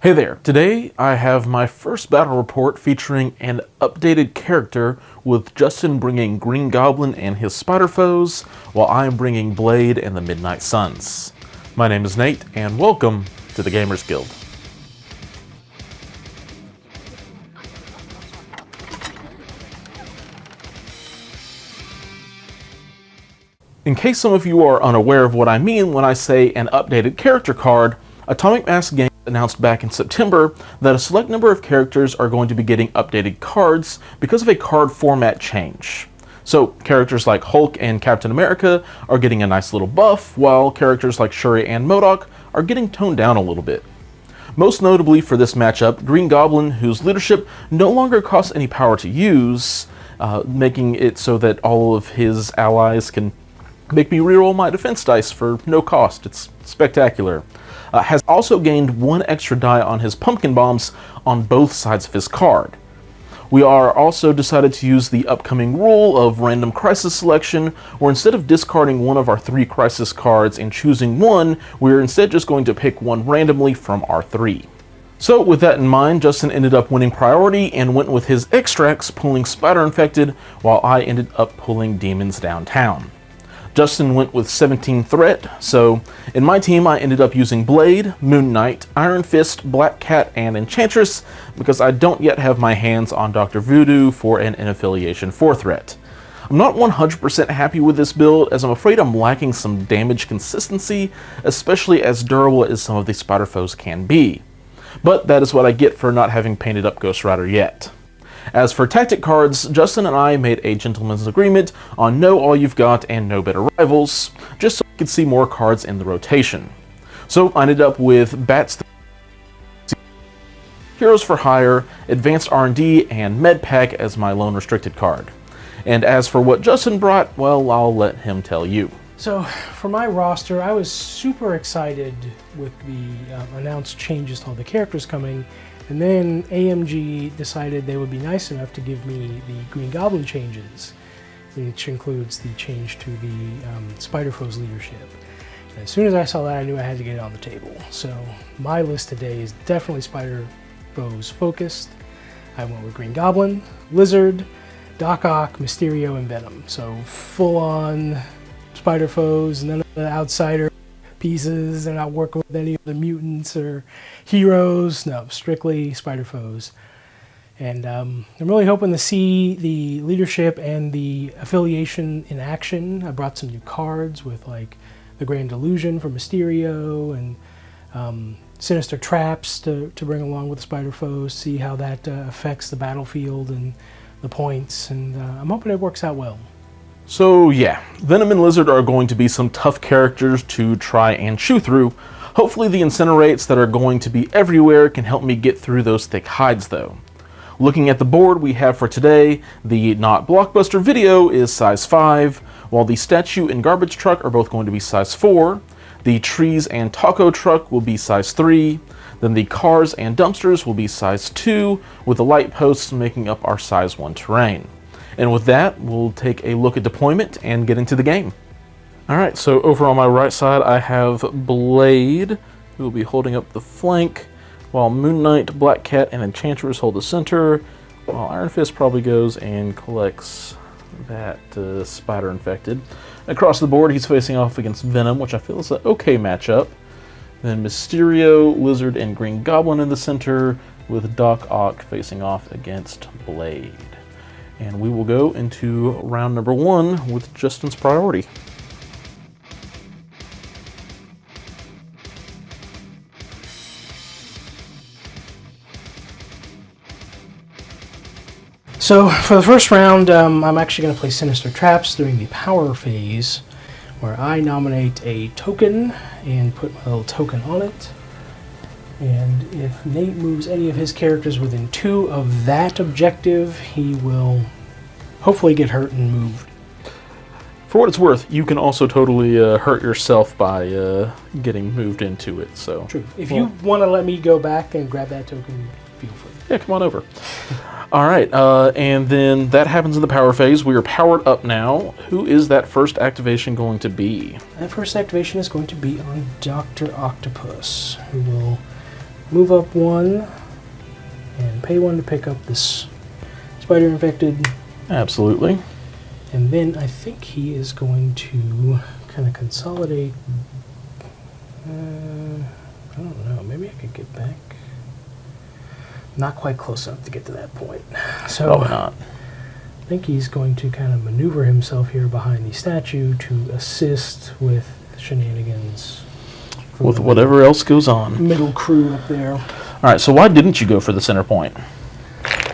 Hey there, today I have my first battle report featuring an updated character with Justin bringing Green Goblin and his spider foes, while I'm bringing Blade and the Midnight Suns. My name is Nate, and welcome to the Gamers Guild. In case some of you are unaware of what I mean when I say an updated character card, Atomic Mass Games announced back in September that a select number of characters are going to be getting updated cards because of a card format change. So characters like Hulk and Captain America are getting a nice little buff, while characters like Shuri and MODOK are getting toned down a little bit. Most notably for this matchup, Green Goblin, whose leadership no longer costs any power to use, making it so that all of his allies can make me reroll my defense dice for no cost. It's spectacular. Has also gained one extra die on his pumpkin bombs on both sides of his card. We are also decided to use the upcoming rule of random crisis selection, where instead of discarding one of our 3 crisis cards and choosing one, we're instead just going to pick one randomly from our 3. So with that in mind, Justin ended up winning priority and went with his extracts, pulling Spider Infected, while I ended up pulling Demons Downtown. Justin went with 17 threat, so in my team I ended up using Blade, Moon Knight, Iron Fist, Black Cat, and Enchantress because I don't yet have my hands on Dr. Voodoo for an in-affiliation 4 threat. I'm not 100% happy with this build, as I'm afraid I'm lacking some damage consistency, especially as durable as some of these spider foes can be. But that is what I get for not having painted up Ghost Rider yet. As for tactic cards, Justin and I made a gentleman's agreement on no all you've got and no better rivals, just so we could see more cards in the rotation. So I ended up with Bats, Heroes for Hire, Advanced R&D, and MedPack as my lone restricted card. And as for what Justin brought, well, I'll let him tell you. So for my roster, I was super excited with the announced changes to all the characters coming. And then AMG decided they would be nice enough to give me the Green Goblin changes, which includes the change to the Spider Foes leadership. And as soon as I saw that, I knew I had to get it on the table. So my list today is definitely Spider Foes focused. I went with Green Goblin, Lizard, Doc Ock, Mysterio, and Venom. So full-on Spider Foes, none of the outsider pieces. They're not working with any of the mutants or heroes. No, strictly Spider Foes. And I'm really hoping to see the leadership and the affiliation in action. I brought some new cards with like the Grand Illusion for Mysterio and Sinister Traps to bring along with the Spider Foes, see how that affects the battlefield and the points. And I'm hoping it works out well. So yeah, Venom and Lizard are going to be some tough characters to try and chew through. Hopefully the Incinerates that are going to be everywhere can help me get through those thick hides though. Looking at the board we have for today, the Not Blockbuster Video is size 5, while the Statue and Garbage Truck are both going to be size 4, the Trees and Taco Truck will be size 3, then the Cars and Dumpsters will be size 2, with the Light Posts making up our size 1 terrain. And with that, we'll take a look at deployment and get into the game. Alright, so over on my right side I have Blade, who will be holding up the flank, while Moon Knight, Black Cat, and Enchantress hold the center, while Iron Fist probably goes and collects that Spider Infected. Across the board he's facing off against Venom, which I feel is an okay matchup. Then Mysterio, Lizard, and Green Goblin in the center, with Doc Ock facing off against Blade. And we will go into round number 1 with Justin's priority. So for the first round, I'm actually going to play Sinister Traps during the power phase, where I nominate a token and put my little token on it. And if Nate moves any of his characters within 2 of that objective, he will hopefully get hurt and moved. For what it's worth, you can also totally hurt yourself by getting moved into it. So true. If you want to let me go back and grab that token, feel free. Yeah, come on over. All right, and then that happens in the power phase. We are powered up now. Who is that first activation going to be? That first activation is going to be on Dr. Octopus, who will move up 1 and pay 1 to pick up this spider infected. Absolutely. And then I think he is going to kind of consolidate. I don't know. Maybe I could get back. Not quite close enough to get to that point. So Probably not. I think he's going to kind of maneuver himself here behind the statue to assist with shenanigans. With whatever else goes on. Middle crew up there. All right, so why didn't you go for the center point?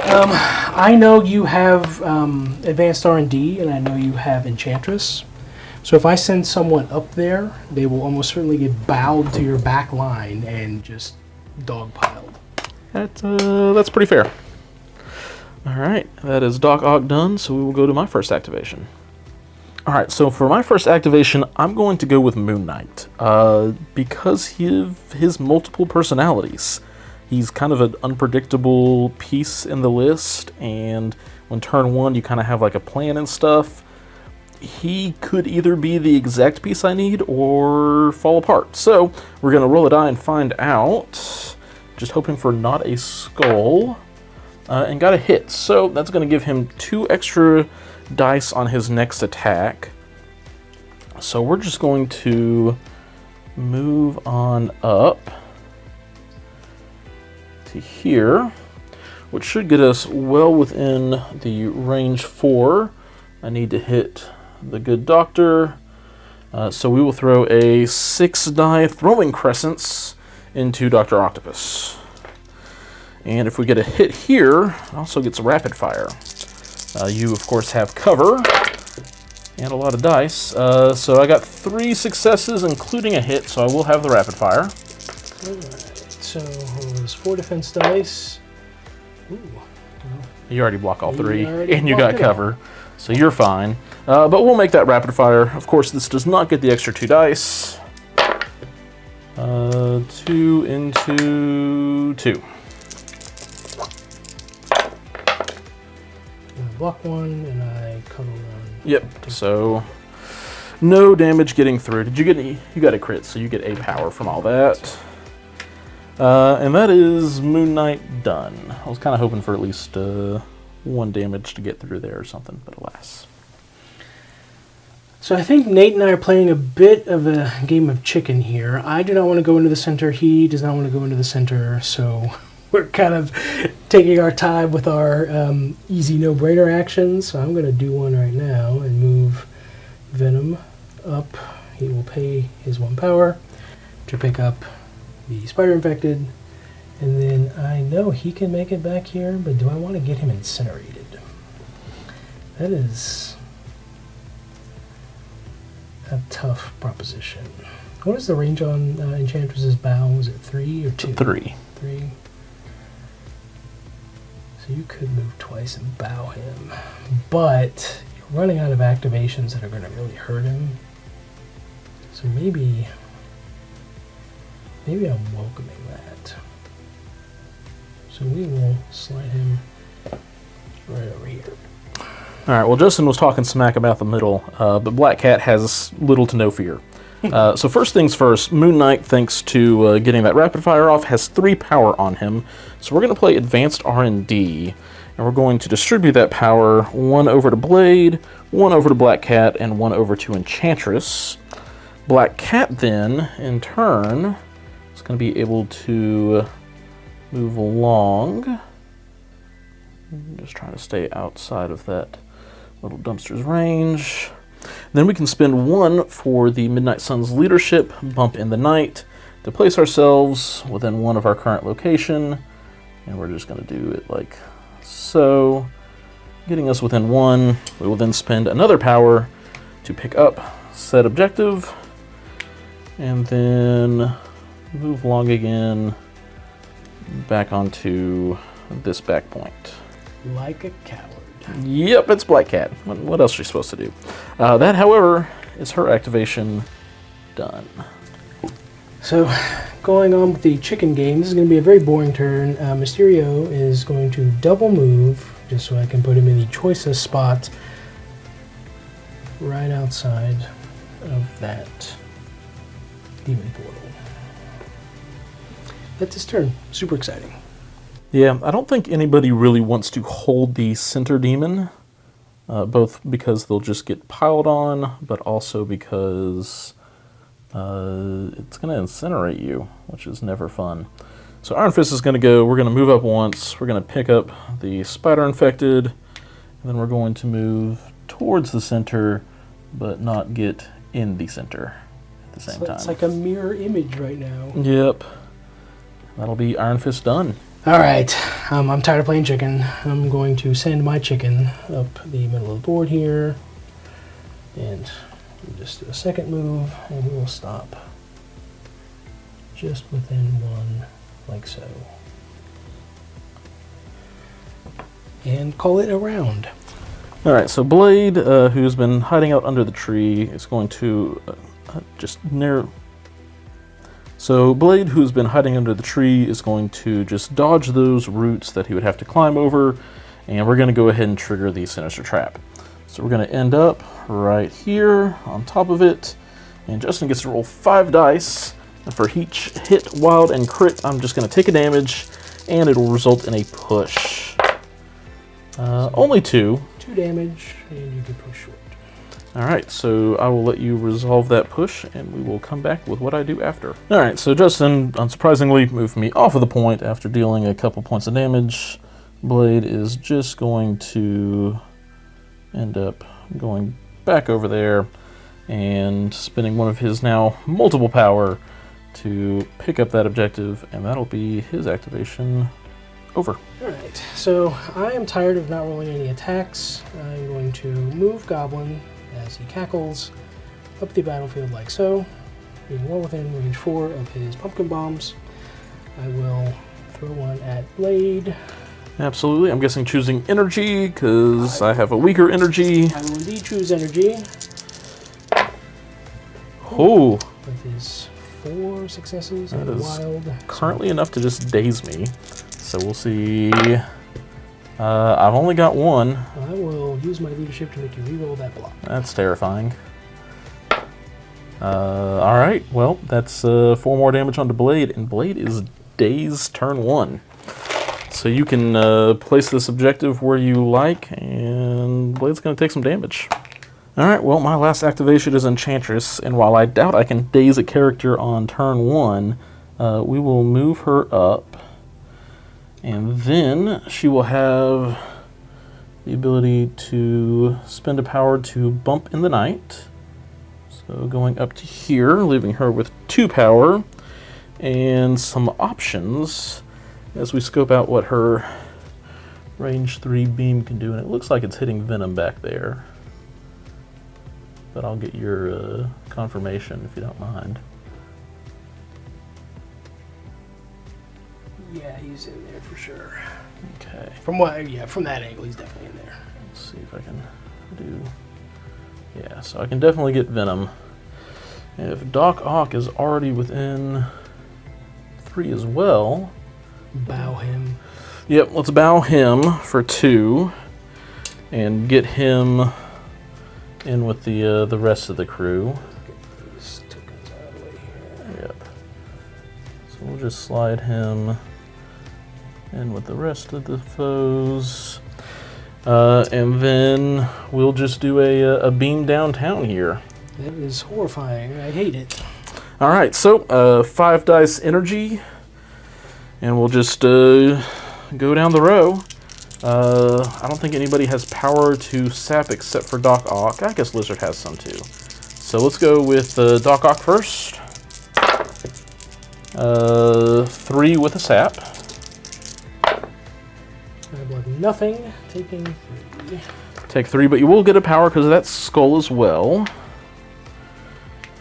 I know you have advanced R&D, and I know you have Enchantress. So if I send someone up there, they will almost certainly get bowed to your back line and just dogpiled. That's pretty fair. All right, that is Doc Ock done, so we will go to my first activation. All right, so for my first activation, I'm going to go with Moon Knight. Because his multiple personalities. He's kind of an unpredictable piece in the list, and when turn 1 you kind of have like a plan and stuff. He could either be the exact piece I need or fall apart. So we're going to roll a die and find out. Just hoping for not a skull. And got a hit. So that's going to give him 2 extra dice on his next attack. So we're just going to move on up to here, which should get us well within the range 4. I need to hit the good doctor. So we will throw a 6-die throwing crescents into Dr. Octopus. And if we get a hit here, it also gets rapid fire. You, of course, have cover and a lot of dice. So I got 3 successes, including a hit, so I will have the rapid fire. Alright, so there's 4 defense dice. Ooh. You already block all 3, already and you blocked got it cover, so you're fine. But we'll make that rapid fire. Of course, this does not get the extra 2 dice. 2 into 2. I block 1 and I cover 1. Yep, so no damage getting through. Did you get any? You got a crit, so you get a power from all that. And that is Moon Knight done. I was kind of hoping for at least 1 damage to get through there or something, but alas. So I think Nate and I are playing a bit of a game of chicken here. I do not want to go into the center. He does not want to go into the center. So we're kind of taking our time with our easy no-brainer actions. So I'm going to do one right now and move Venom up. He will pay his 1 power to pick up the spider infected. And then I know he can make it back here, but do I want to get him incinerated? That is a tough proposition. What is the range on Enchantress's bow? Was it 3 or 2? 3. 3. So you could move twice and bow him, but you're running out of activations that are going to really hurt him. So maybe I'm welcoming that. So we will slide him right over here. All right, well, Justin was talking smack about the middle, but Black Cat has little to no fear. So first things first, Moon Knight, thanks to getting that rapid fire off, has 3 power on him. So we're going to play Advanced R&D, and we're going to distribute that power 1 over to Blade, 1 over to Black Cat, and 1 over to Enchantress. Black Cat then, in turn, is going to be able to move along. Just trying to stay outside of that little dumpster's range. Then we can spend 1 for the Midnight Sun's leadership, bump in the night, to place ourselves within 1 of our current location. And we're just going to do it like so. Getting us within 1. We will then spend another power to pick up said objective. And then move along again back onto this back point. Like a coward. Yep, it's Black Cat. What else are you supposed to do? That, however, is her activation done. So, going on with the chicken game, this is going to be a very boring turn. Mysterio is going to double move, just so I can put him in the choicest spot right outside of that demon portal. get this turn. Super exciting. Yeah, I don't think anybody really wants to hold the center demon, both because they'll just get piled on, but also because it's going to incinerate you, which is never fun. So Iron Fist is going to go, we're going to move up once, we're going to pick up the Spider Infected, and then we're going to move towards the center, but not get in the center at the same time. It's like a mirror image right now. Yep. That'll be Iron Fist done. All right, I'm tired of playing chicken. I'm going to send my chicken up the middle of the board here. And we'll just do a second move, and we will stop just within one, like so. And call it a round. All right, so Blade, who's been hiding out under the tree, is going to just near... So Blade, who's been hiding under the tree, is going to just dodge those roots that he would have to climb over, and we're going to go ahead and trigger the Sinister Trap. So we're going to end up right here on top of it, and Justin gets to roll 5 dice, and for each hit, wild, and crit, I'm just going to take a damage, and it will result in a push. Only 2. 2 damage, and you can push short. Alright, so I will let you resolve that push, and we will come back with what I do after. Alright, so Justin, unsurprisingly, moved me off of the point after dealing a couple points of damage. Blade is just going to end up going back over there and spending one of his now multiple power to pick up that objective, and that'll be his activation over. Alright, so I am tired of not rolling any attacks. I'm going to move Goblin as he cackles up the battlefield like so, being well within range 4 of his pumpkin bombs. I will throw one at Blade. Absolutely. I'm guessing choosing energy, because I have a weaker energy. I will indeed choose energy. Oh, With his 4 successes that and a is wild. currently enough to just daze me. So we'll see. I've only got 1. I will use my leadership to make you reroll that block. That's terrifying. Alright, well, that's 4 more damage onto Blade, and Blade is dazed turn 1. So you can place this objective where you like, and Blade's going to take some damage. Alright, well, my last activation is Enchantress, and while I doubt I can daze a character on turn 1, we will move her up. And then she will have the ability to spend a power to bump in the night. So going up to here, leaving her with 2 power and some options as we scope out what her range 3 beam can do. And it looks like it's hitting Venom back there. But I'll get your confirmation if you don't mind. Yeah, he's in there for sure. Okay. From that angle, he's definitely in there. Let's see if I can do... Yeah, so I can definitely get Venom. If Doc Ock is already within 3 as well... Bow him. Yep, let's bow him for 2 and get him in with the rest of the crew. Get these tokens out of the way here. Yep. So we'll just slide him in with the rest of the foes. And then we'll just do a beam downtown here. That is horrifying. I hate it. All right, so 5 dice energy, and we'll just go down the row. I don't think anybody has power to sap except for Doc Ock. I guess Lizard has some too. So let's go with Doc Ock first. 3 with a sap. I blood nothing. Taking 3. Take 3, but you will get a power because of that skull as well.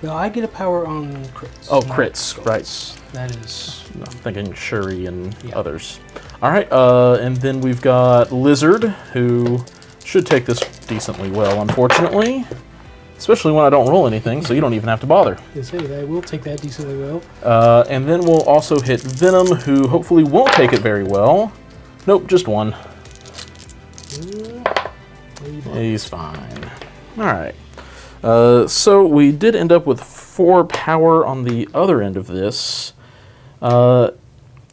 No, I get a power on crits. Oh, not crits, skulls. right. That is... I'm thinking Shuri and Yeah. others. All right, and then we've got Lizard, who should take this decently well, unfortunately. Especially when I don't roll anything, so you don't even have to bother. I will take that decently well. And then we'll also hit Venom, who hopefully won't take it very well. Nope, just 1. He's fine. All right. So we did end up with 4 power on the other end of this.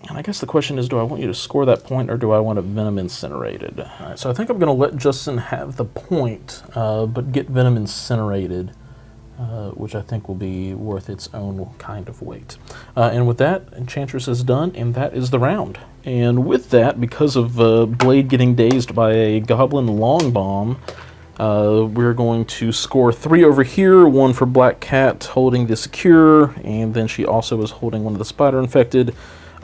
And I guess the question is, do I want you to score that point or do I want a Venom incinerated? All right, so I think I'm going to let Justin have the point, but get Venom incinerated, which I think will be worth its own kind of weight. And with that, Enchantress is done, and that is the round. And with that, because of Blade getting dazed by a Goblin Long Bomb, we're going to score 3 over here, 1 for Black Cat holding the Secure, and then she also is holding one of the Spider Infected.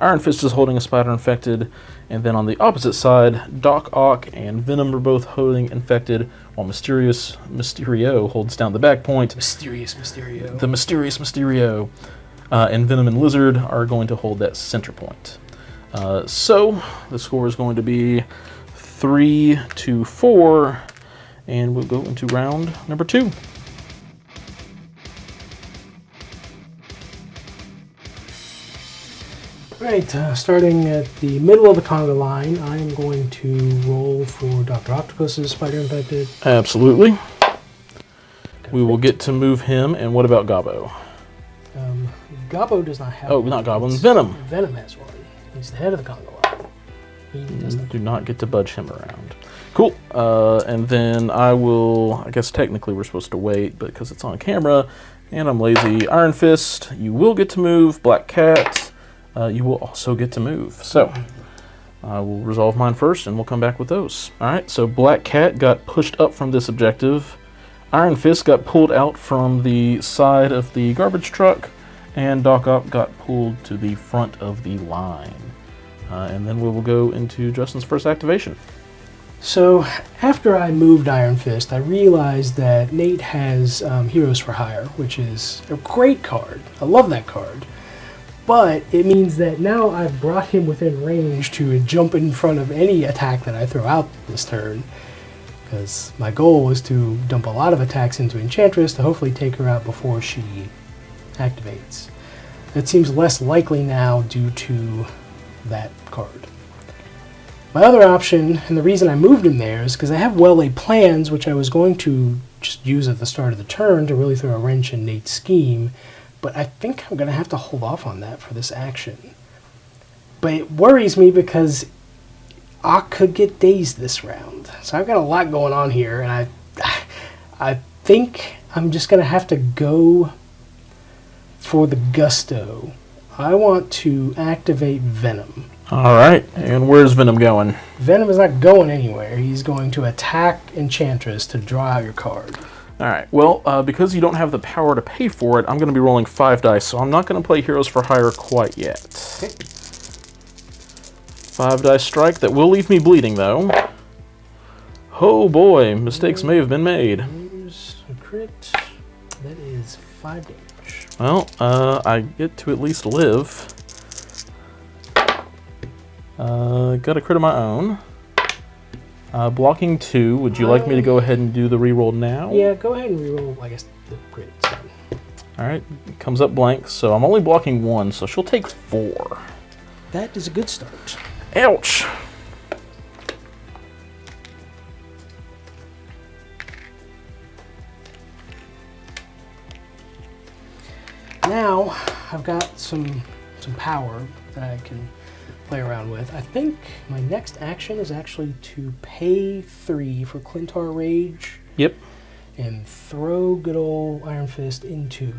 Iron Fist is holding a Spider Infected, and then on the opposite side, Doc Ock and Venom are both holding Infected, while Mysterio holds down the back point. Mysterious Mysterio. The Mysterious Mysterio. And Venom and Lizard are going to hold that center point. So the score is going to be 3-4, and we'll go into round number 2. Right, starting at the middle of the conga line, I am going to roll for Dr. Octopus's Spider Infected. Absolutely. We will get to move him, and what about Gobbo? Gobbo does not have Oh, one. not Goblin, Venom. Venom has one. He's the head of the conga line. He doesn't. Do not get to budge him around. Cool. And then I guess technically we're supposed to wait, but because it's on camera, and I'm lazy, Iron Fist, you will get to move. Black Cat, you will also get to move. So I will resolve mine first, and we'll come back with those. All right, so Black Cat got pushed up from this objective. Iron Fist got pulled out from the side of the garbage truck, and Doc Ock got pulled to the front of the line. And then we will go into Justin's first activation. So after I moved Iron Fist, I realized that Nate has Heroes for Hire, which is a great card. I love that card. But it means that now I've brought him within range to jump in front of any attack that I throw out this turn. Because my goal was to dump a lot of attacks into Enchantress to hopefully take her out before she activates. That seems less likely now due to that card. My other option, and the reason I moved him there, is because I have well-laid plans, which I was going to just use at the start of the turn to really throw a wrench in Nate's scheme, but I think I'm going to have to hold off on that for this action. But it worries me because Ock could get dazed this round. So I've got a lot going on here, and I think I'm just going to have to go for the gusto. I want to activate Venom. All right, and where's Venom going? Venom is not going anywhere. He's going to attack Enchantress to draw out your card. All right, well, because you don't have the power to pay for it, I'm going to be rolling 5 dice, so I'm not going to play Heroes for Hire quite yet. Okay. 5 dice strike. That will leave me bleeding, though. Oh boy, mistakes may have been made. Here's a crit. That is 5 damage. Well, I get to at least live. Got a crit of my own. Blocking 2. Would you like me to go ahead and do the reroll now? Yeah, go ahead and reroll, I guess, the crit. Alright, comes up blank, so I'm only blocking 1, so she'll take 4. That is a good start. Ouch! Now, I've got some power that I can play around with. I think my next action is actually to pay 3 for Clintar Rage. Yep. And throw good old Iron Fist into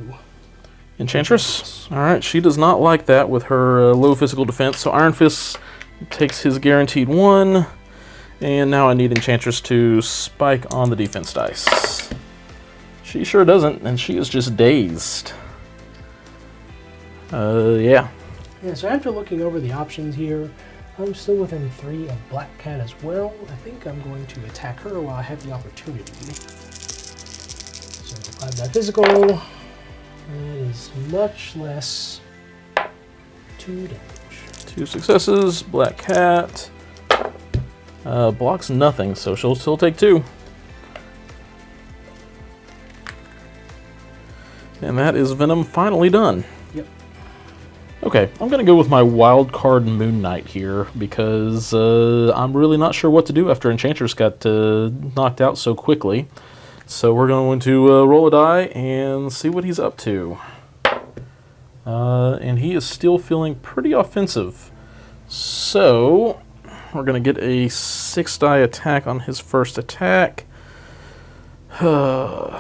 Enchantress? Alright, she does not like that with her low physical defense, so Iron Fist takes his guaranteed 1, and now I need Enchantress to spike on the defense dice. She sure doesn't, and she is just dazed. Yeah. Yeah, so after looking over the options here, I'm still within 3 of Black Cat as well. I think I'm going to attack her while I have the opportunity. So 5 die physical. That is much less 2 damage. 2 successes. Black Cat blocks nothing, so she'll still take 2. And that is Venom finally done. Yep. Okay, I'm going to go with my wild card Moon Knight here because I'm really not sure what to do after Enchantress got knocked out so quickly. So we're going to roll a die and see what he's up to. And he is still feeling pretty offensive. So we're going to get a 6-die attack on his first attack. And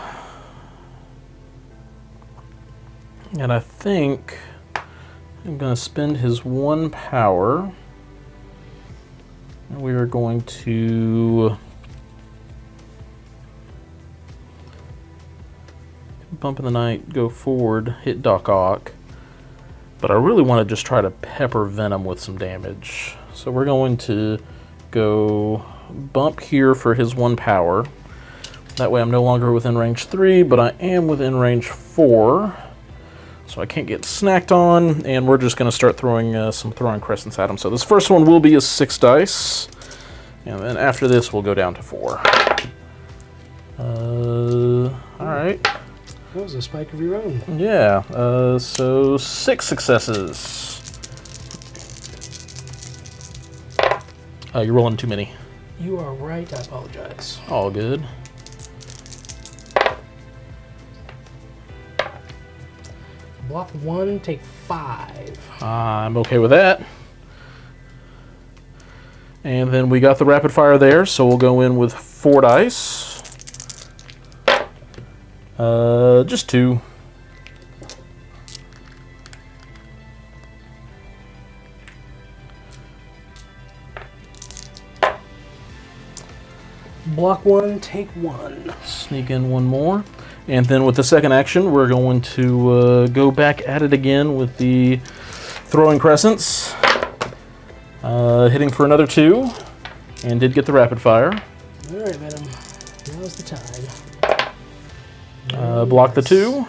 I think I'm going to spend his 1 power. And we are going to bump in the night, go forward, hit Doc Ock. But I really want to just try to pepper Venom with some damage. So we're going to go bump here for his 1 power. That way I'm no longer within range 3, but I am within range 4. So I can't get snacked on, and we're just going to start throwing some Throwing Crescents at him. So this first one will be a 6 dice. And then after this, we'll go down to 4. Alright. That was a spike of your own. Yeah, so 6 successes. You're rolling too many. You are right, I apologize. All good. Block 1, take 5. I'm okay with that. And then we got the rapid fire there, so we'll go in with 4 dice. Just 2. Block 1, take 1. Sneak in 1 more. And then with the second action, we're going to go back at it again with the Throwing Crescents. Hitting for another 2. And did get the rapid fire. Alright, Venom. Now's the time. Block the 2.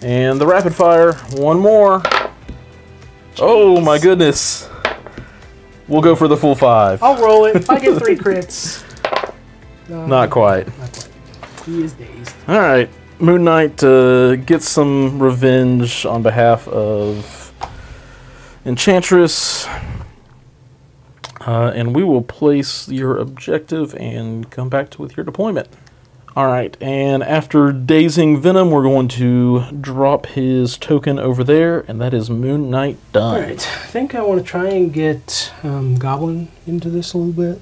And the rapid fire. 1 more. Oh my goodness. We'll go for the full 5. I'll roll it. If I get 3 crits. Not quite. Not quite. He is dazed. Alright. Moon Knight gets some revenge on behalf of Enchantress. And we will place your objective and come back with your deployment. Alright, and after dazing Venom, we're going to drop his token over there, and that is Moon Knight done. Alright, I think I want to try and get Goblin into this a little bit.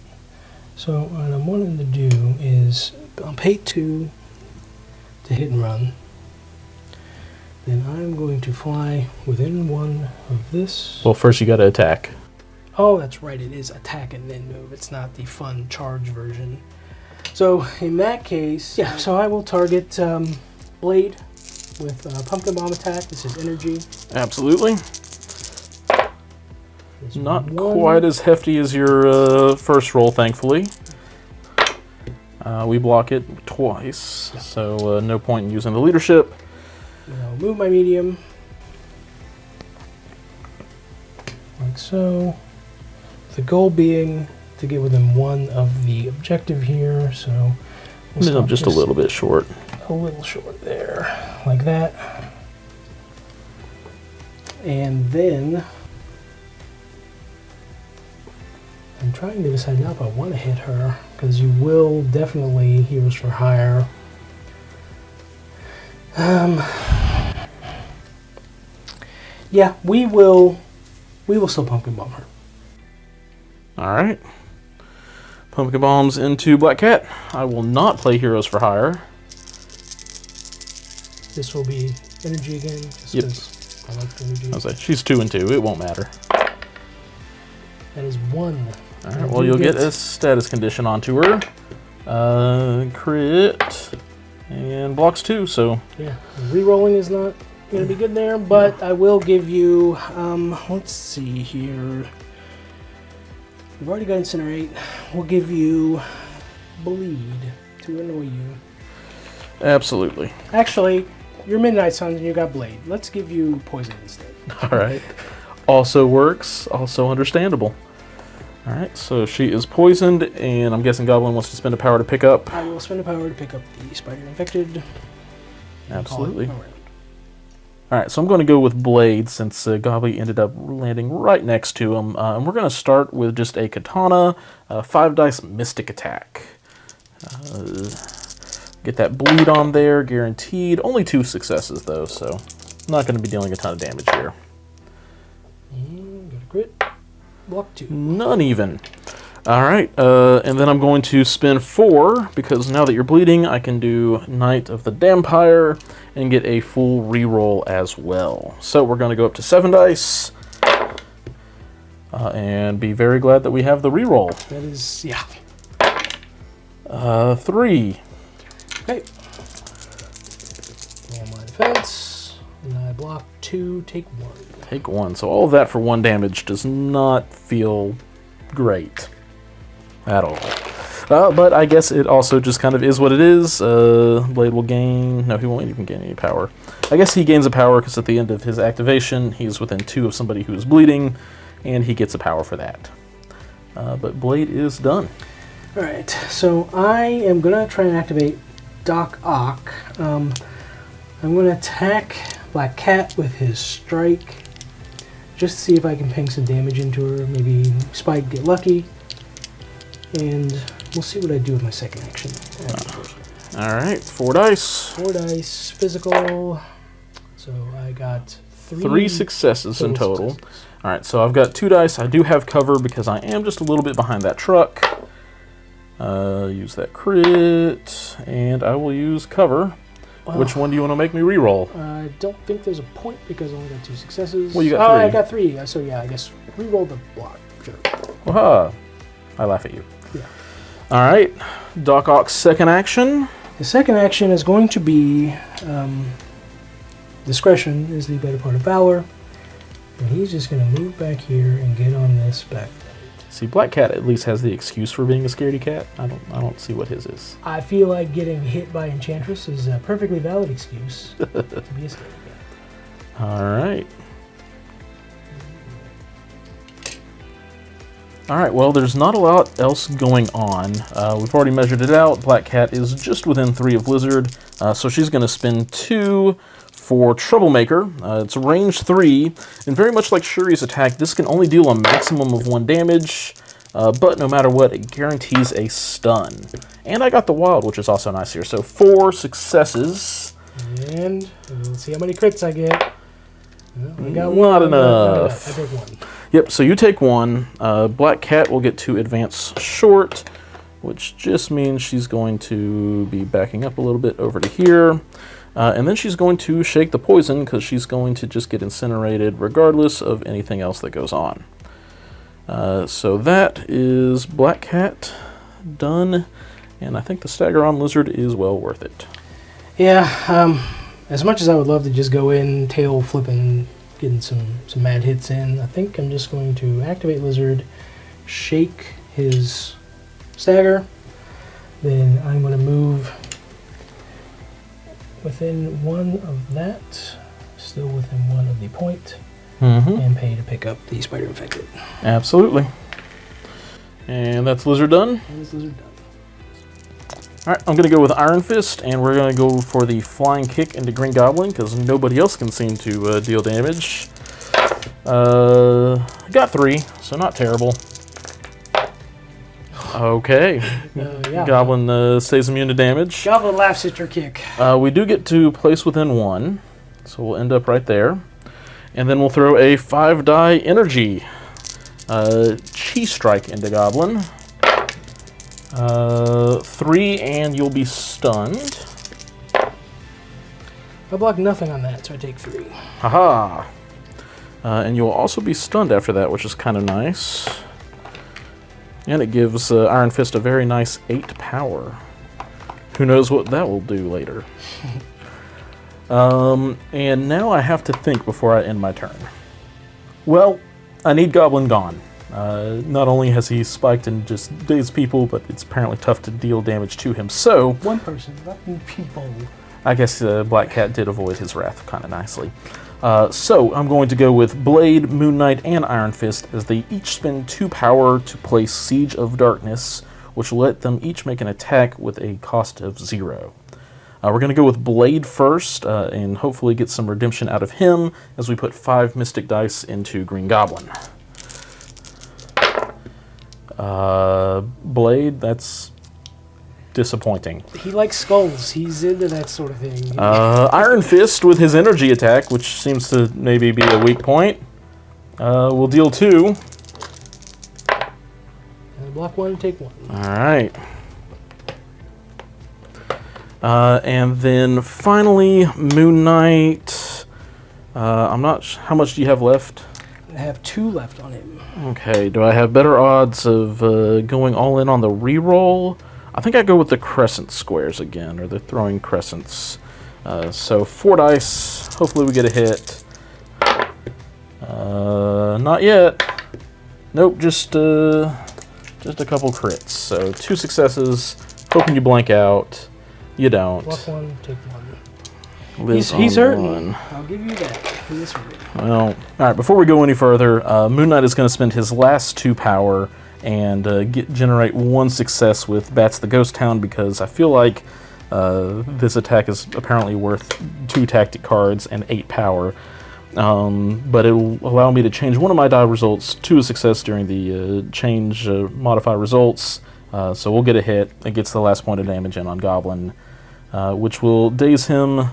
So what I'm wanting to do is I'll pay 2 to hit and run. Then I'm going to fly within 1 of this. Well, first you gotta attack. Oh, that's right, it is attack and then move. It's not the fun charge version. So in that case, yeah, so I will target Blade with Pumpkin Bomb attack. This is energy. Absolutely. There's Not 1. quite as hefty as your first roll, thankfully. We block it twice, so no point in using the leadership. And I'll move my medium. Like so. The goal being to get within 1 of the objective here, so we'll I'm just a little bit short. A little short there, like that. And then I'm trying to decide now if I want to hit her, because you will definitely Heroes for Hire. Yeah, we will still Pumpkin Bomb her. Alright. Pumpkin Bombs into Black Cat. I will not play Heroes for Hire. This will be energy again, just Yep. because I like the energy. I was like, she's 2 and 2. It won't matter. That is 1. Alright, well, you'll get a status condition onto her. Crit. And blocks 2, so. Yeah, re-rolling is not going to be good there, but I will give you, let's see here. We've already got Incinerate. We'll give you Bleed to annoy you. Absolutely. Actually, you're Midnight Suns and you got Blade. Let's give you Poison instead. Alright. Also works. Also understandable. Alright, so she is poisoned, and I'm guessing Goblin wants to spend a power to pick up. I will spend a power to pick up the Spider Infected. Absolutely. Alright, so I'm going to go with Blade since Goblin ended up landing right next to him. And we're going to start with just a Katana, 5 dice Mystic Attack. Get that bleed on there, guaranteed. Only 2 successes though, so I'm not going to be dealing a ton of damage here. And got a crit. block 2. None even. All right, and then I'm going to spend 4, because now that you're bleeding, I can do Knight of the Dampire and get a full reroll as well. So we're going to go up to 7 dice, and be very glad that we have the reroll. That is, yeah. 3. Okay. Roll my defense, and I block 2, take 1. Take 1. So all of that for 1 damage does not feel great at all. But I guess it also just kind of is what it is. Blade will gain... No, he won't even gain any power. I guess he gains a power because at the end of his activation, he's within 2 of somebody who is bleeding, and he gets a power for that. But Blade is done. Alright, so I am going to try and activate Doc Ock. I'm going to attack Black Cat with his strike, just to see if I can ping some damage into her. Maybe Spike, get lucky. And we'll see what I do with my second action. Alright, 4 dice. 4 dice, physical. So I got 3 successes in total. Successes. Alright, so I've got 2 dice. I do have cover because I am just a little bit behind that truck. Use that crit, and I will use cover. Wow. Which one do you want to make me reroll? I don't think there's a point because I only got 2 successes. Well, you got 3. I got 3. So yeah, I guess reroll the block. Sure. Aha! I laugh at you. Yeah. Alright, Doc Ock's second action. The second action is going to be discretion is the better part of valor, and he's just going to move back here and get on this back. See, Black Cat at least has the excuse for being a scaredy cat. I don't see what his is. I feel like getting hit by Enchantress is a perfectly valid excuse to be a scaredy cat. Alright. Alright, well, there's not a lot else going on. We've already measured it out. Black Cat is just within 3 of Blizzard, so she's going to spend 2 for Troublemaker. It's range 3, and very much like Shuri's attack, this can only deal a maximum of 1 damage, but no matter what, it guarantees a stun. And I got the Wild, which is also nice here. So 4 successes. And let's see how many crits I get. Well, I got Not enough. I take 1. Yep, so you take 1. Black Cat will get to advance short, which just means she's going to be backing up a little bit over to here. And then she's going to shake the poison because she's going to just get incinerated regardless of anything else that goes on. So that is Black Cat done, and I think the Stagger on Lizard is well worth it. Yeah, as much as I would love to just go in, tail flipping, getting some mad hits in, I think I'm just going to activate Lizard, shake his Stagger, then I'm going to move within 1 of that, still within 1 of the point, and pay to pick up the Spider Infected. Absolutely. And that's Lizard done? And is Lizard done. Alright, I'm going to go with Iron Fist, and we're going to go for the Flying Kick into Green Goblin, because nobody else can seem to deal damage. Got 3, so not terrible. Okay. Yeah. Goblin stays immune to damage. Goblin laughs at your kick. We do get to place within 1, so we'll end up right there. And then we'll throw a 5-die energy. Chi Strike into Goblin. 3, and you'll be stunned. I block nothing on that, so I take 3. Haha! And you'll also be stunned after that, which is kind of nice. And it gives Iron Fist a very nice 8 power. Who knows what that will do later. And now I have to think before I end my turn. Well, I need Goblin gone. Not only has he spiked and just dazed people, but it's apparently tough to deal damage to him. So, One person, not people. I guess Black Cat did avoid his wrath kind of nicely. So I'm going to go with Blade, Moon Knight, and Iron Fist as they each spend 2 power to place Siege of Darkness, which will let them each make an attack with a cost of 0. We're going to go with Blade first, and hopefully get some redemption out of him as we put 5 Mystic Dice into Green Goblin. Blade, that's disappointing. He likes skulls. He's into that sort of thing. Iron Fist with his energy attack, which seems to maybe be a weak point, will deal 2. block 1, take 1. All right. And then finally, Moon Knight. I'm not. How much do you have left? I have 2 left on him. Okay. Do I have better odds of going all in on the reroll? I think I go with the crescent squares again, or the throwing crescents. So 4 dice. Hopefully we get a hit. Not yet. Nope. Just a couple crits. So 2 successes. Hoping you blank out. You don't. Block 1, take 1. Lives He's on hurting. 1. I'll give you that. He is hurting. Well, all right. Before we go any further, Moon Knight is going to spend his last 2 power and generate 1 success with Bats the Ghost Town, because I feel like this attack is apparently worth 2 tactic cards and 8 power. But it will allow me to change one of my die results to a success during the change modify results. So we'll get a hit. It gets the last point of damage in on Goblin, which will daze him,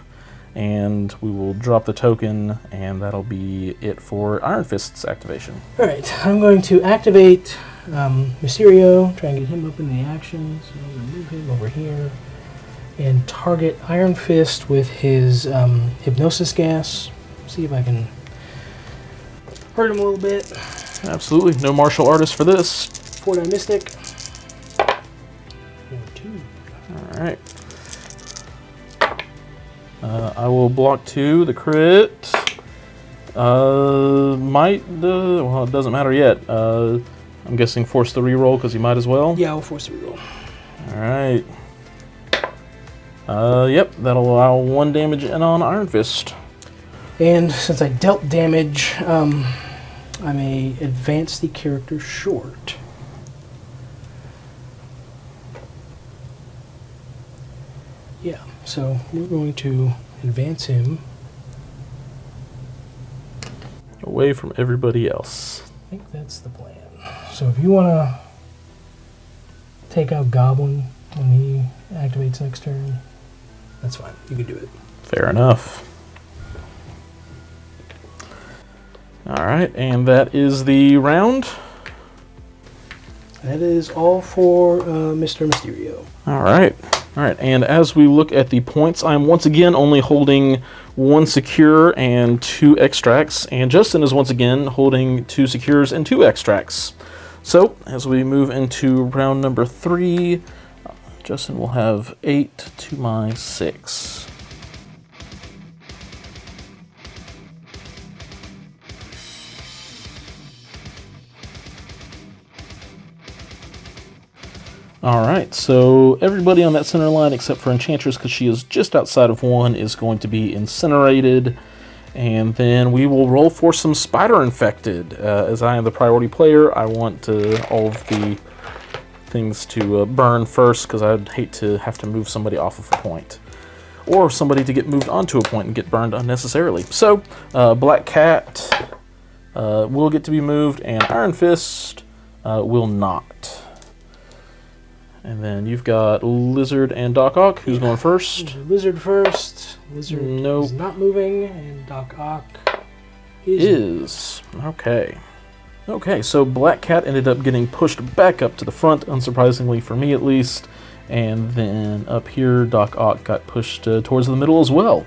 and we will drop the token, and that'll be it for Iron Fist's activation. Alright, I'm going to activate Mysterio, try and get him up in the action. So I'm going to move him over here and target Iron Fist with his Hypnosis Gas. See if I can hurt him a little bit. Absolutely. No martial artist for this. 4-die Mystic. 4-2. All right. I will block 2, the crit. Well, it doesn't matter yet. I'm guessing force the reroll because you might as well. Yeah, I'll force the reroll. All right. Yep, that'll allow 1 damage in on Iron Fist. And since I dealt damage, I may advance the character short. Yeah, so we're going to advance him. Away from everybody else. I think that's the plan. So if you want to take out Goblin when he activates next turn, that's fine. You can do it. Fair enough. All right, and that is the round. That is all for Mr. Mysterio. All right. All right, and as we look at the points, I'm once again only holding 1 secure and 2 extracts, and Justin is once again holding 2 secures and 2 extracts. So, as we move into round number 3, Justin will have 8 to my 6. Alright, so everybody on that center line except for Enchantress, because she is just outside of 1, is going to be incinerated. And then we will roll for some Spider Infected. As I am the priority player, I want all of the things to burn first, because I'd hate to have to move somebody off of a point. Or somebody to get moved onto a point and get burned unnecessarily. So, Black Cat will get to be moved, and Iron Fist will not. And then you've got Lizard and Doc Ock. Who's going first? Lizard first. Lizard is not moving, and Doc Ock is. Okay. Okay, so Black Cat ended up getting pushed back up to the front, unsurprisingly for me at least. And then up here, Doc Ock got pushed towards the middle as well.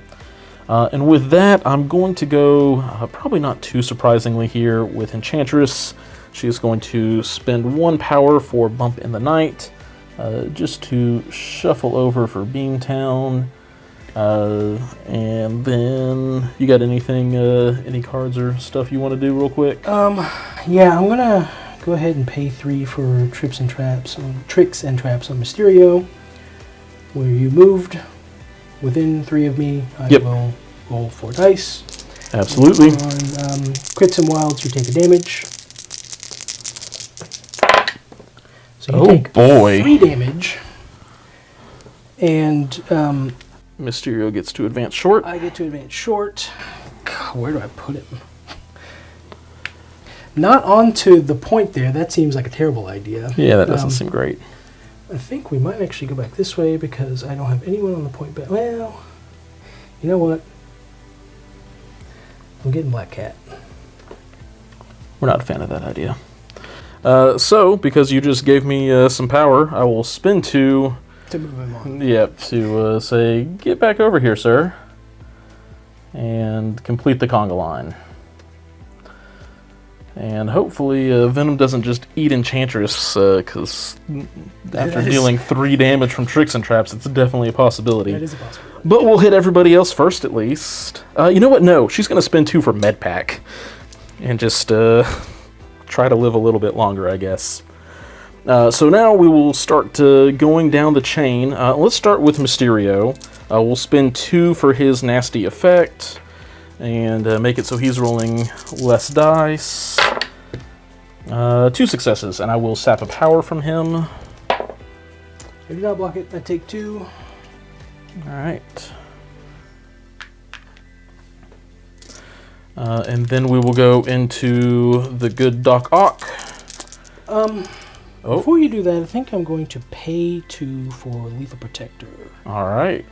And with that, I'm going to go, probably not too surprisingly here, with Enchantress. She is going to spend 1 power for Bump in the Night. Just to shuffle over for Beamtown. And then you got anything, any cards or stuff you want to do real quick? Yeah, I'm gonna go ahead and pay 3 for Tricks and Traps on Mysterio. Where you moved within 3 of me, I will roll 4 dice. Absolutely. On crits and wilds, you take a damage. So you take 3 damage, and Mysterio gets to advance short. I get to advance short. God, where do I put him? Not onto the point there. That seems like a terrible idea. Yeah, that doesn't seem great. I think we might actually go back this way because I don't have anyone on the point back. Well, you know what? I'm getting Black Cat. We're not a fan of that idea. So, because you just gave me some power, I will spin 2. To move him on. Yep, to say, get back over here, sir. And complete the conga line. And hopefully Venom doesn't just eat Enchantress, because after dealing 3 damage from Tricks and Traps, it's definitely a possibility. That is a possibility. But we'll hit everybody else first, at least. You know what? No, she's going to spend 2 for Med Pack. And just try to live a little bit longer, I guess. So now we will start going down the chain. Let's start with Mysterio. We'll spend 2 for his nasty effect. And make it so he's rolling less dice. 2 successes, and I will sap a power from him. I do not block it. I take 2. Alright. And then we will go into the good Doc Ock. Before you do that, I think I'm going to pay 2 for Lethal Protector. Alright.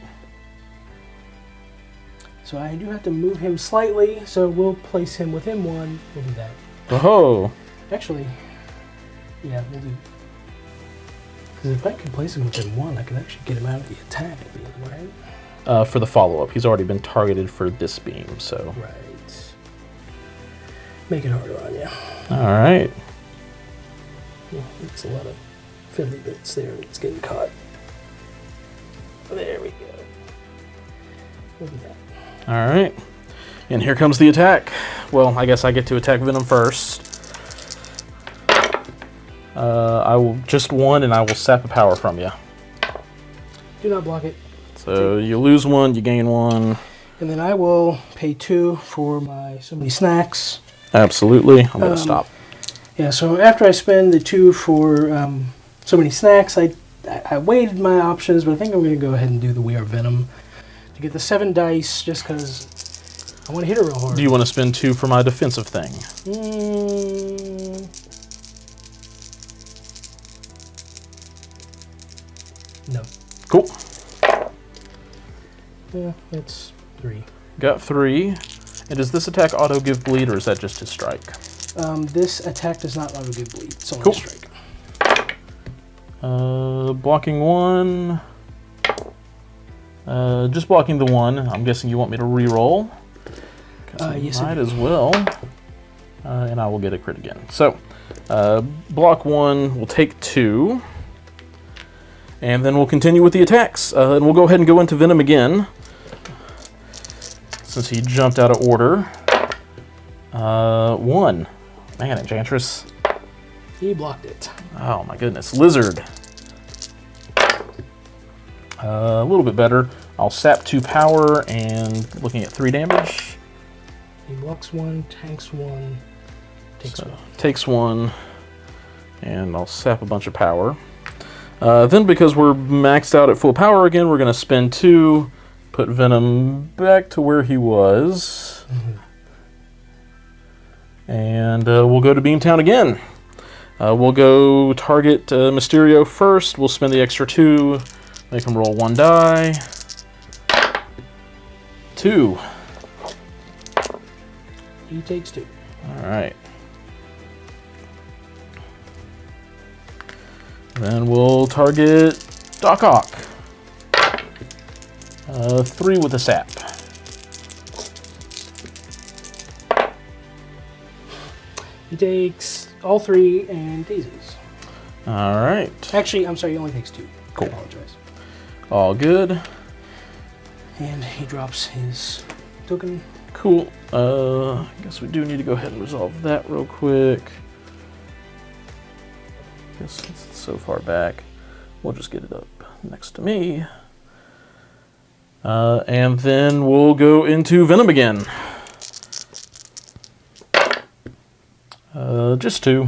So I do have to move him slightly, so we'll place him within 1. We'll do that. Oh. Actually, yeah, we'll do. Because if I could place him within 1, I could actually get him out of the attack, right? For the follow-up. He's already been targeted for this beam, so. Right. Make it harder on you. Alright. Yeah, it's a lot of fiddly bits there. It's getting caught. There we go. We'll do that. Alright. And here comes the attack. Well, I guess I get to attack Venom first. I will just 1, and I will sap a power from you. Do not block it. So you lose 1, you gain 1. And then I will pay 2 for my so many snacks. Absolutely. I'm going to stop. Yeah, so after I spend the 2 for so many snacks, I weighed my options, but I think I'm going to go ahead and do the We Are Venom to get the 7 dice, just because I want to hit her real hard. Do you want to spend 2 for my defensive thing? No. Cool. Yeah, that's 3. Got 3. And does this attack auto give bleed, or is that just his strike? This attack does not auto give bleed. It's only Cool. a strike. Blocking 1. Just blocking the 1. I'm guessing you want me to re-roll. Yes, I Might do. as well. And I will get a crit again. So, block 1, we'll take 2. And then we'll continue with the attacks. And we'll go ahead and go into Venom again, since he jumped out of order. 1. Man, Enchantress. He blocked it. Oh my goodness. Lizard. A little bit better. I'll sap 2 power and looking at 3 damage. He blocks 1, tanks 1, takes 1. Takes 1, and I'll sap a bunch of power. Then because we're maxed out at full power again, we're going to spend 2, put Venom back to where he was. And we'll go to Beamtown again. We'll go target Mysterio first. We'll spend the extra 2, make him roll 1 die. 2. He takes 2. Alright. Then we'll target Doc Ock. 3 with a sap. He takes all 3 and dazes. Alright. Actually, I'm sorry, he only takes 2. Cool. I apologize. All good. And he drops his token. Cool. I guess we do need to go ahead and resolve that real quick. Guess since it's so far back, we'll just get it up next to me. And then we'll go into Venom again. Just 2.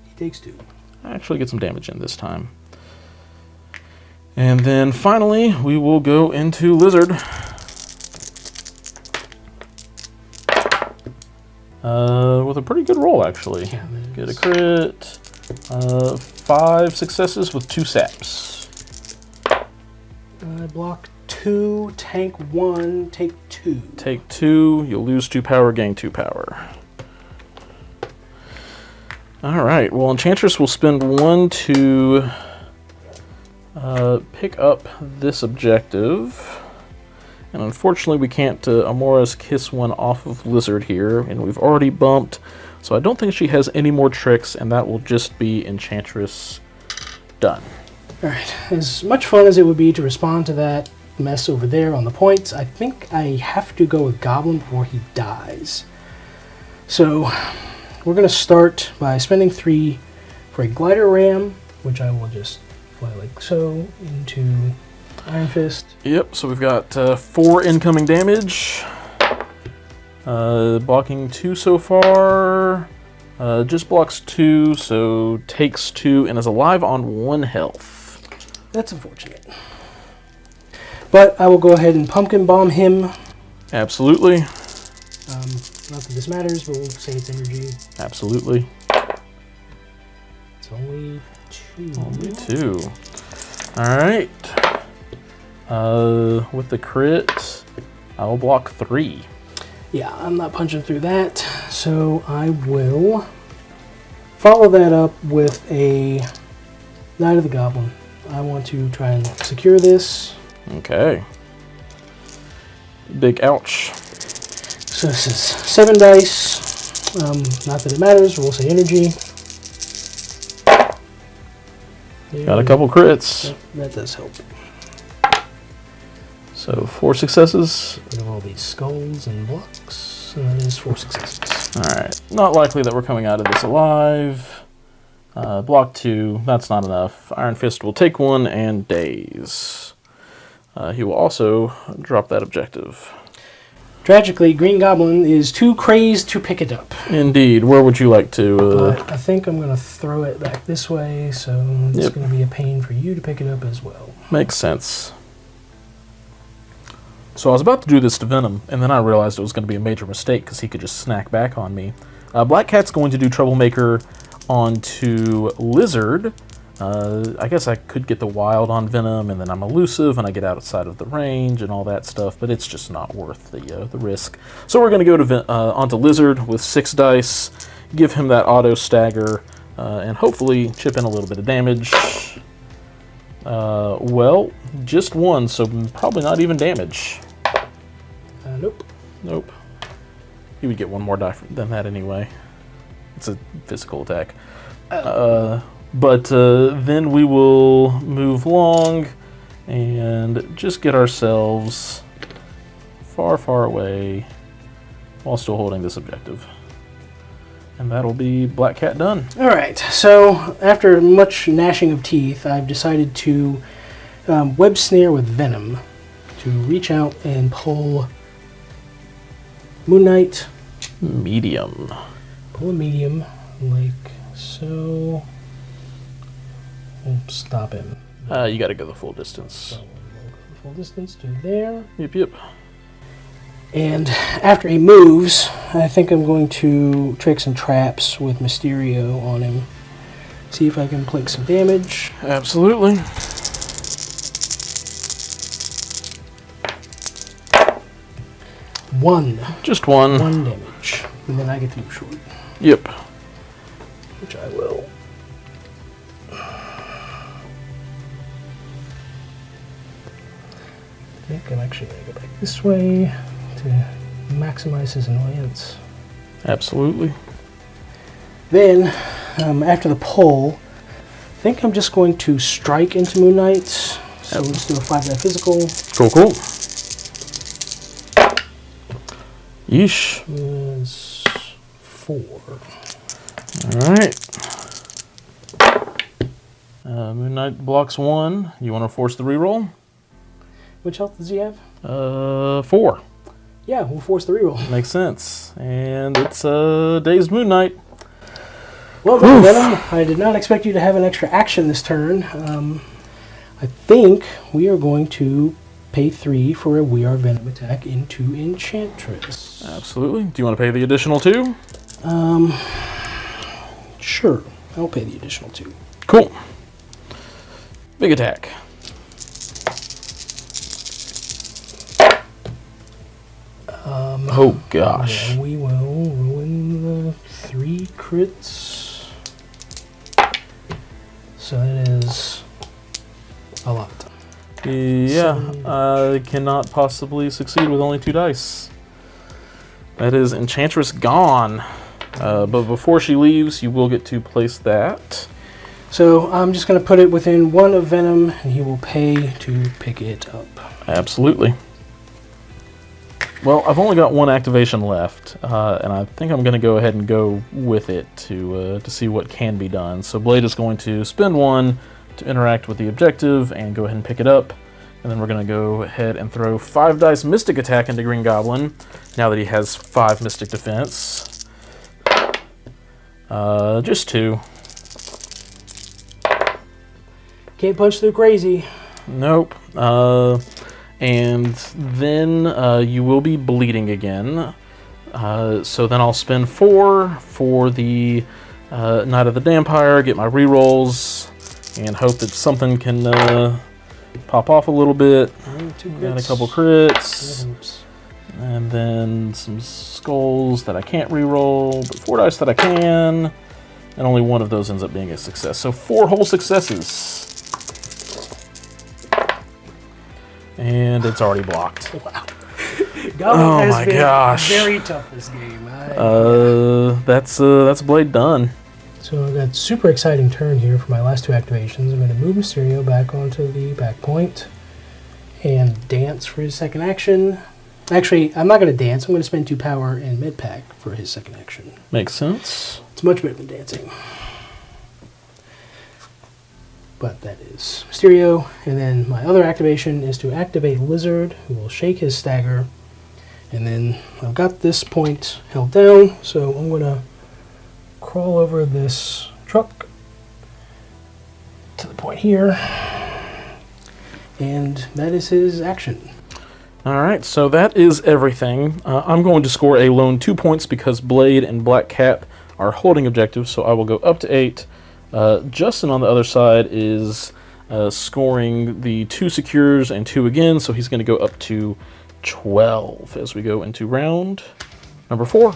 He takes 2. I actually get some damage in this time. And then finally, we will go into Lizard. With a pretty good roll, actually. Yeah, man. Get a crit. 5 successes with 2 saps. I block 2, tank 1, take 2. Take 2, you'll lose 2 power, gain 2 power. All right. Well, Enchantress will spend 1 to pick up this objective. And unfortunately, we can't Amora's Kiss one off of Lizard here, and we've already bumped. So I don't think she has any more tricks, and that will just be Enchantress done. Alright, as much fun as it would be to respond to that mess over there on the points, I think I have to go with Goblin before he dies. So, we're going to start by spending 3 for a Glider Ram, which I will just fly like so into Iron Fist. Yep, so we've got 4 incoming damage. Blocking 2 so far. Just blocks 2, so takes 2, and is alive on 1 health. That's unfortunate. But I will go ahead and Pumpkin Bomb him. Absolutely. Not that this matters, but we'll say it's energy. Absolutely. It's only 2. Only 2. Alright. With the crit, I will block 3. Yeah, I'm not punching through that, so I will follow that up with a Knight of the Goblin. I want to try and secure this. Okay. Big ouch. So this is 7 dice. Not that it matters, we'll say energy. Got a couple crits. That does help. So 4 successes. Rid of all these skulls and blocks, and that is 4 successes. Alright. Not likely that we're coming out of this alive. Block 2, that's not enough. Iron Fist will take 1 and daze. He will also drop that objective. Tragically, Green Goblin is too crazed to pick it up. Indeed. Where would you like to? I think I'm going to throw it back this way, so it's going to be a pain for you to pick it up as well. Makes sense. So I was about to do this to Venom, and then I realized it was going to be a major mistake because he could just snack back on me. Black Cat's going to do Troublemaker onto Lizard. I guess I could get the Wild on Venom, and then I'm elusive, and I get outside of the range and all that stuff, but it's just not worth the risk. So we're going to go to onto Lizard with 6 dice, give him that auto stagger, and hopefully chip in a little bit of damage. Well, just 1, so probably not even damage. Nope. Nope. He would get 1 more die than that anyway. It's a physical attack. But then we will move along and just get ourselves far, far away while still holding this objective. And that'll be Black Cat done. Alright, so after much gnashing of teeth, I've decided to web snare with Venom to reach out and pull Moon Knight. Medium. Pull a medium, like so. We'll stop him. You gotta go the full distance. So we'll go the full distance to there. Yep, yep. And after he moves, I think I'm going to tricks and traps with Mysterio on him. See if I can plink some damage. Absolutely. Just 1. 1 damage. And then I get to move short. Yep. Which I will. I think I'm actually going to go back this way to maximize his annoyance. Absolutely. Then, after the pull, I think I'm just going to strike into Moon Knight. So let's do a 5-die physical. Cool, cool. Yeesh. Is 4. Alright. Moon Knight blocks 1. You want to force the reroll? Which health does he have? 4. Yeah, we'll force the reroll. Makes sense. And it's Dazed Moon Knight. Well done, Venom. I did not expect you to have an extra action this turn. I think we are going to pay 3 for a We Are Venom attack into Enchantress. Absolutely. Do you want to pay the additional 2? Sure. I'll pay the additional 2. Cool. Big attack. Oh gosh. Yeah, we will ruin the 3 crits. So that is a lot. Yeah, I cannot possibly succeed with only 2 dice. That is Enchantress gone. But before she leaves, you will get to place that. So I'm just going to put it within 1 of Venom, and he will pay to pick it up. Absolutely. Well, I've only got 1 activation left, and I think I'm going to go ahead and go with it to see what can be done. So Blade is going to spend 1 to interact with the objective and go ahead and pick it up. And then we're going to go ahead and throw 5 dice Mystic Attack into Green Goblin, now that he has 5 Mystic Defense. Just 2. Can't punch through crazy. Nope. And then you will be bleeding again. So then I'll spend 4 for the Knight of the Dampire, get my rerolls, and hope that something can pop off a little bit. Got a couple crits. And then some skulls that I can't reroll, but 4 dice that I can. And only 1 of those ends up being a success. So 4 whole successes. And it's already blocked. Wow. Goblin has my been gosh. very tough this game. That's Blade done. So I've got super exciting turn here for my last 2 activations. I'm going to move Mysterio back onto the back point and dance for his second action. Actually, I'm not going to dance. I'm going to spend 2 power and mid pack for his second action. Makes sense. It's much better than dancing. But that is Mysterio. And then my other activation is to activate Lizard, who will shake his stagger. And then I've got this point held down, so I'm going to crawl over this truck to the point here. And that is his action. Alright, so that is everything. I'm going to score a lone 2 points because Blade and Black Cat are holding objectives, so I will go up to 8. Justin on the other side is scoring the 2 secures and 2 again, so he's going to go up to 12 as we go into round number 4.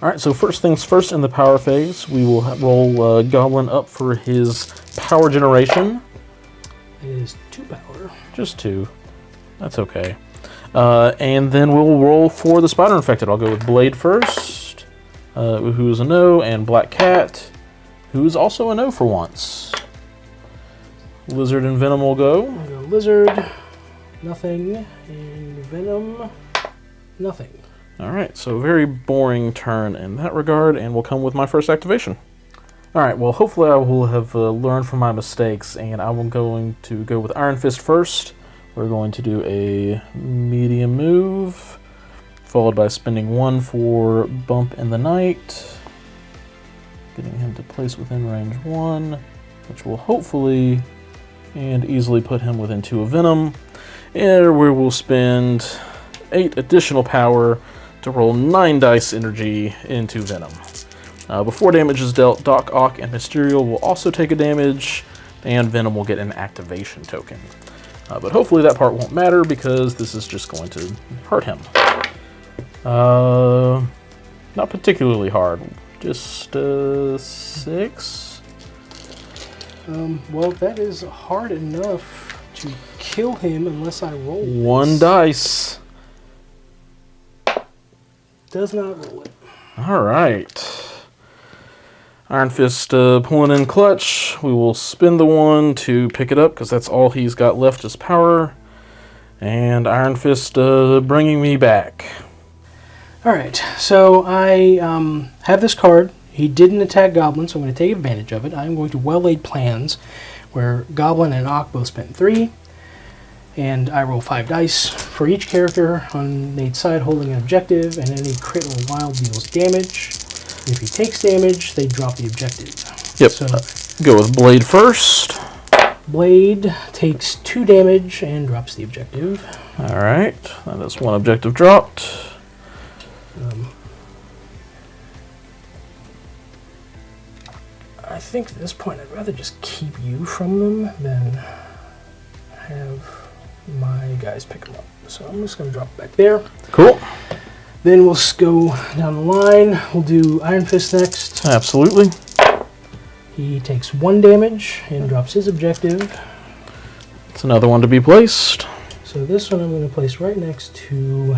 Alright, so first things first in the power phase, we will roll Goblin up for his power generation. It is 2 power. Just 2. That's okay. And then we'll roll for the Spider Infected. I'll go with Blade first, who is a no, and Black Cat, who is also a no for once. Lizard and Venom will go. I'll go Lizard, nothing, and Venom, nothing. Alright, so very boring turn in that regard, and we'll come with my first activation. Alright, well hopefully I will have learned from my mistakes, and I'm going to go with Iron Fist first. We're going to do a medium move, followed by spending 1 for Bump in the Night, getting him to place within range 1, which will hopefully and easily put him within 2 of Venom, and we will spend 8 additional power to roll 9 dice energy into Venom. Before damage is dealt, Doc Ock and Mysterio will also take a damage, and Venom will get an activation token. But hopefully that part won't matter because this is just going to hurt him. Not particularly hard, just 6. Well, that is hard enough to kill him unless I roll 1 this. dice. Does not roll it. Alright. Iron Fist pulling in clutch. We will spin the 1 to pick it up because that's all he's got left is power. And Iron Fist bringing me back. Alright, so I have this card. He didn't attack Goblin, so I'm going to take advantage of it. I'm going to Well-Laid Plans, where Goblin and Ock both spent 3. And I roll 5 dice for each character on Nate's side holding an objective, and any crit or wild deals damage. If he takes damage, they drop the objective. Yep. So Go with Blade first. Blade takes 2 damage and drops the objective. Alright, that is 1 objective dropped. I think at this point I'd rather just keep you from them than have my guys pick them up. So I'm just going to drop it back there. Cool. Then we'll go down the line. We'll do Iron Fist next. Absolutely. He takes 1 damage and drops his objective. It's another one to be placed. So this one I'm going to place right next to...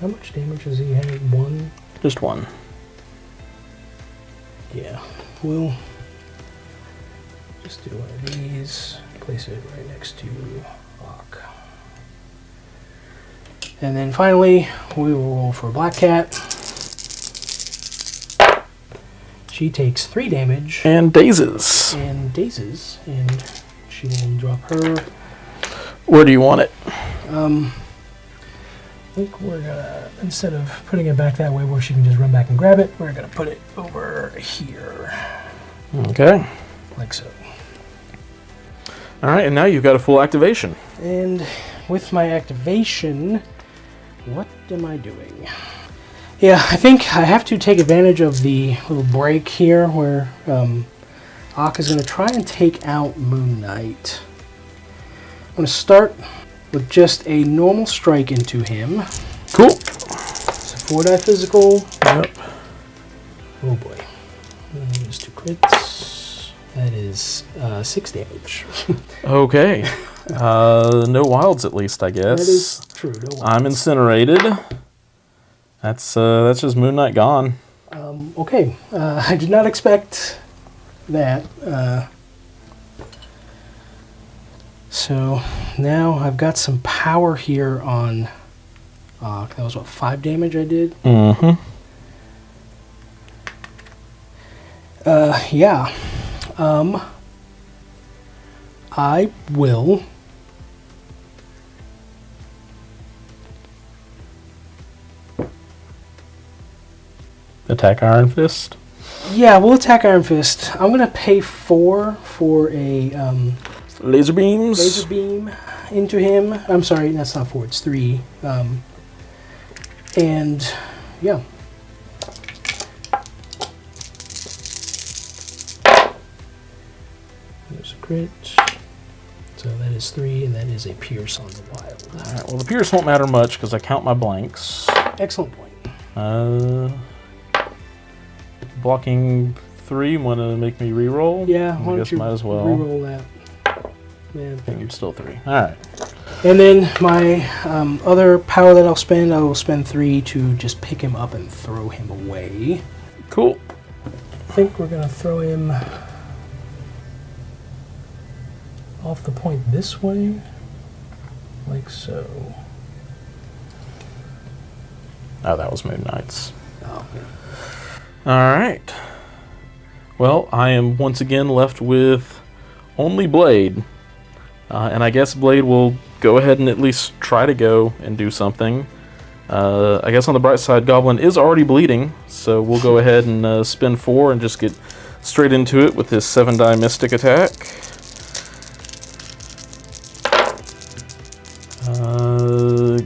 how much damage does he have? 1? Just 1. Yeah. We'll just do one of these. Place it right next to Hawk. And then finally, we will roll for Black Cat. She takes 3 damage. And dazes. And dazes. And she will drop her. Where do you want it? I think we're gonna, instead of putting it back that way where she can just run back and grab it, we're gonna put it over here. Okay. Like so. Alright, and now you've got a full activation. And with my activation, what am I doing? Yeah, I think I have to take advantage of the little break here where Ak is going to try and take out Moon Knight. I'm going to start with just a normal strike into him. Cool. It's a 4-die physical. Yep. Oh boy. Just 2 crits. That is 6 damage. Okay. No wilds at least, I guess. That is true. No wilds. I'm incinerated. That's just Moon Knight gone. Okay. I did not expect that. So now I've got some power here on Ak. That was what, 5 damage I did? Mm-hmm. Yeah. I will Attack Iron Fist. Yeah, we'll attack Iron Fist. I'm gonna pay 4 for a Laser beams. laser beam into him. I'm sorry, that's not 4. It's 3. And yeah. There's a crit. So that is 3, and that is a pierce on the wild. Alright, well the pierce won't matter much because I count my blanks. Excellent point. Blocking 3, want to make me reroll? Yeah, I why guess don't you might as well. reroll that? Yeah. I think you're still 3. Alright. And then my other power that I will spend 3 to just pick him up and throw him away. Cool. I think we're going to throw him off the point this way, like so. Oh, that was Moon Knight's. Oh, yeah. Alright. Well, I am once again left with only Blade. And I guess Blade will go ahead and at least try to go and do something. I guess on the bright side, Goblin is already bleeding, so we'll go ahead and spend 4 and just get straight into it with his 7-die Mystic attack.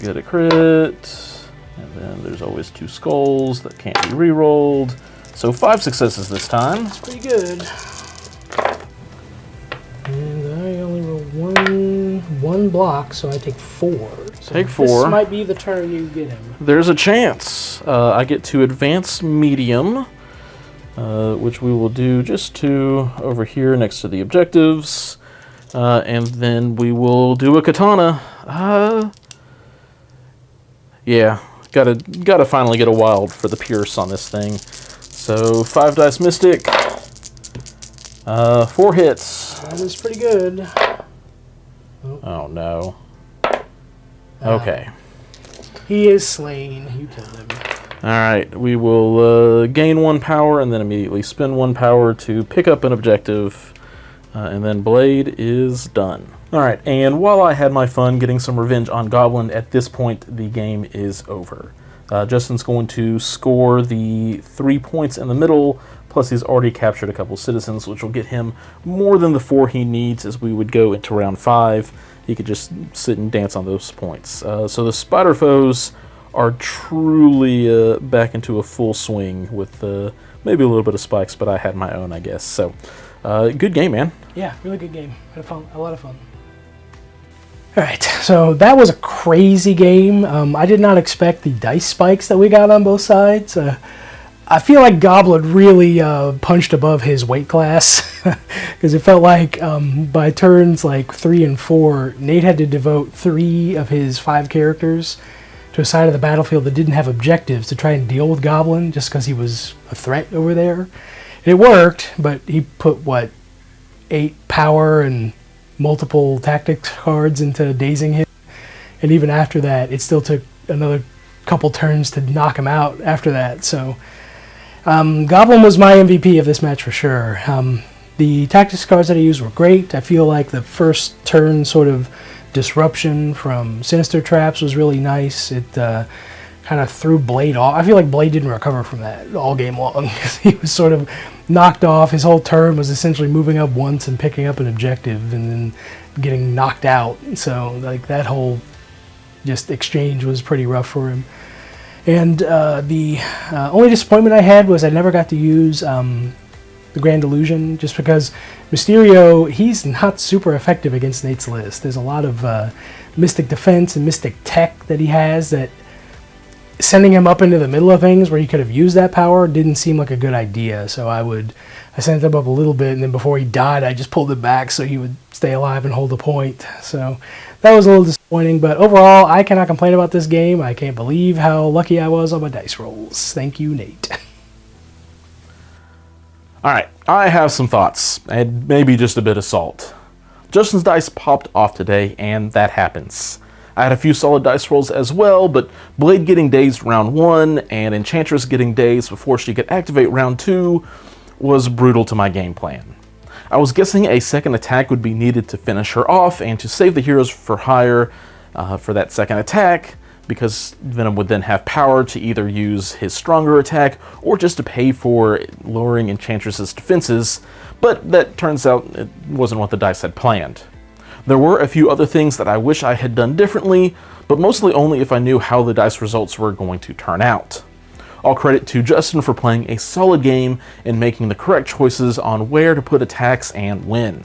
Get a crit. And then there's always 2 skulls that can't be rerolled. So 5 successes this time. That's pretty good. And I only rolled one block, so I take 4. So Take 4. This might be the turn you get him. There's a chance. I get to advance medium, which we will do just to over here next to the objectives. And then we will do a katana. Yeah, gotta finally get a wild for the pierce on this thing. So 5 dice Mystic, 4 hits. That is pretty good. Oh no. Okay. He is slain. You killed him. Alright, we will gain 1 power and then immediately spend 1 power to pick up an objective. And then Blade is done. Alright, and while I had my fun getting some revenge on Goblin, at this point the game is over. Justin's going to score the 3 points in the middle, plus he's already captured a couple citizens, which will get him more than the 4 he needs as we would go into round 5. He could just sit and dance on those points. So the spider foes are truly back into a full swing with maybe a little bit of spikes, but I had my own, I guess. So, good game, man. Yeah, really good game. Had a lot of fun. Alright, so that was a crazy game. I did not expect the dice spikes that we got on both sides. I feel like Goblin really punched above his weight class, because it felt like by turns like 3 and 4, Nate had to devote 3 of his 5 characters to a side of the battlefield that didn't have objectives to try and deal with Goblin, just because he was a threat over there. And it worked, but he put, what, 8 power and multiple tactics cards into dazing him, and even after that it still took another couple turns to knock him out after that. So Goblin was my MVP of this match for sure. The tactics cards that I used were great. I feel like the first turn sort of disruption from Sinister Traps was really nice. It kind of threw Blade off. I feel like Blade didn't recover from that all game long, because he was sort of knocked off. His whole turn was essentially moving up once and picking up an objective and then getting knocked out. So like that whole just exchange was pretty rough for him. And the only disappointment I had was I never got to use the Grand Illusion, just because Mysterio, he's not super effective against Nate's list. There's a lot of Mystic Defense and Mystic Tech that he has that sending him up into the middle of things where he could have used that power didn't seem like a good idea. So I sent him up a little bit, and then before he died, I just pulled it back so he would stay alive and hold a point. So that was a little disappointing, but overall, I cannot complain about this game. I can't believe how lucky I was on my dice rolls. Thank you, Nate. Alright, I have some thoughts, and maybe just a bit of salt. Justin's dice popped off today, and that happens. I had a few solid dice rolls as well, but Blade getting dazed round 1 and Enchantress getting dazed before she could activate round 2 was brutal to my game plan. I was guessing a second attack would be needed to finish her off and to save the heroes for hire for that second attack, because Venom would then have power to either use his stronger attack or just to pay for lowering Enchantress's defenses, but that turns out it wasn't what the dice had planned. There were a few other things that I wish I had done differently, but mostly only if I knew how the dice results were going to turn out. All credit to Justin for playing a solid game and making the correct choices on where to put attacks and when.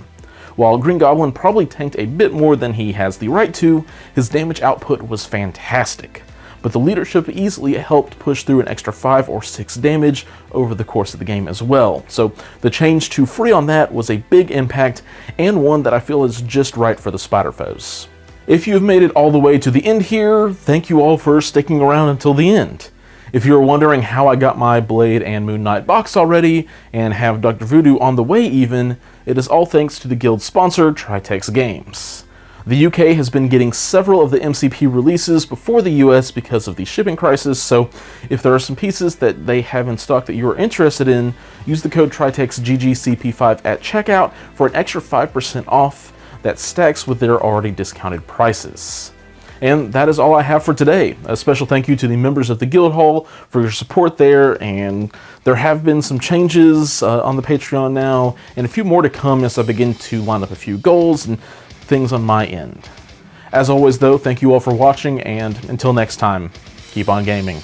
While Green Goblin probably tanked a bit more than he has the right to, his damage output was fantastic. But the leadership easily helped push through an extra 5 or 6 damage over the course of the game as well. So the change to free on that was a big impact, and one that I feel is just right for the Spider Foes. If you've made it all the way to the end here, thank you all for sticking around until the end. If you're wondering how I got my Blade and Moon Knight box already, and have Dr. Voodoo on the way even, it is all thanks to the guild sponsor, Tritex Games. The UK has been getting several of the MCP releases before the US because of the shipping crisis, so if there are some pieces that they have in stock that you are interested in, use the code TritexGGCP5 at checkout for an extra 5% off that stacks with their already discounted prices. And that is all I have for today. A special thank you to the members of the Guildhall for your support there, and there have been some changes on the Patreon now, and a few more to come as I begin to line up a few goals and things on my end. As always though, thank you all for watching, and until next time, keep on gaming.